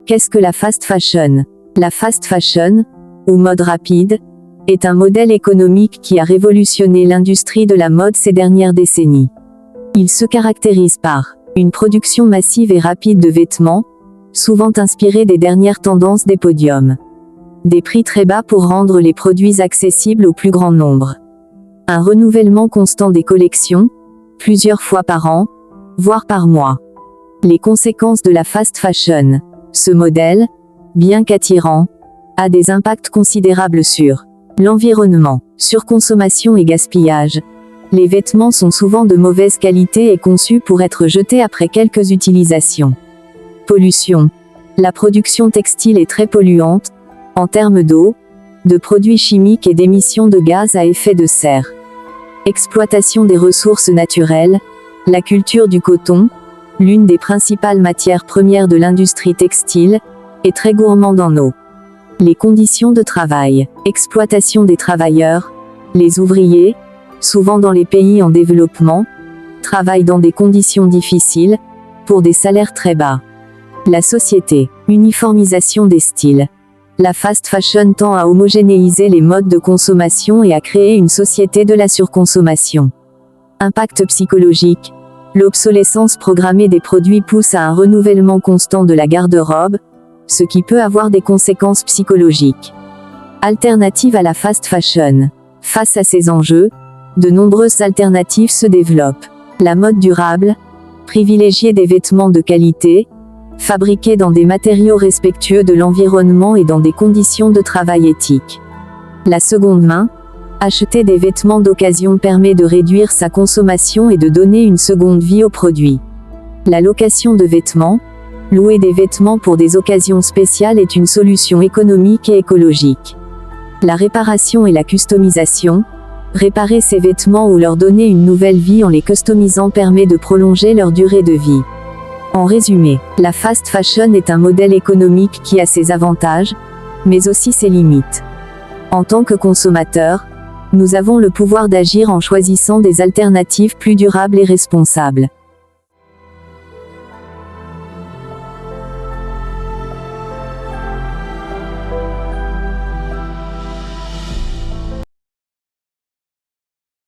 Qu'est-ce que la fast fashion? La fast fashion, ou mode rapide, est un modèle économique qui a révolutionné l'industrie de la mode ces dernières décennies. Il se caractérise par une production massive et rapide de vêtements, souvent inspirés des dernières tendances des podiums. Des prix très bas pour rendre les produits accessibles au plus grand nombre. Un renouvellement constant des collections, plusieurs fois par an, voire par mois. Les conséquences de la fast fashion. Ce modèle, bien qu'attirant, a des impacts considérables sur l'environnement, surconsommation et gaspillage. Les vêtements sont souvent de mauvaise qualité et conçus pour être jetés après quelques utilisations. Pollution. La production textile est très polluante, en termes d'eau, de produits chimiques et d'émissions de gaz à effet de serre. Exploitation des ressources naturelles. La culture du coton, l'une des principales matières premières de l'industrie textile, est très gourmande en eau. Les conditions de travail. Exploitation des travailleurs. Les ouvriers, souvent dans les pays en développement, travaillent dans des conditions difficiles, pour des salaires très bas. La société. Uniformisation des styles. La fast fashion tend à homogénéiser les modes de consommation et à créer une société de la surconsommation. Impact psychologique. L'obsolescence programmée des produits pousse à un renouvellement constant de la garde-robe, ce qui peut avoir des conséquences psychologiques. Alternative à la fast fashion. Face à ces enjeux, de nombreuses alternatives se développent. La mode durable, privilégier des vêtements de qualité, fabriqués dans des matériaux respectueux de l'environnement et dans des conditions de travail éthiques. La seconde main, acheter des vêtements d'occasion permet de réduire sa consommation et de donner une seconde vie aux produits. La location de vêtements, louer des vêtements pour des occasions spéciales est une solution économique et écologique. La réparation et la customisation, réparer ces vêtements ou leur donner une nouvelle vie en les customisant permet de prolonger leur durée de vie. En résumé, la fast fashion est un modèle économique qui a ses avantages, mais aussi ses limites. En tant que consommateurs, nous avons le pouvoir d'agir en choisissant des alternatives plus durables et responsables.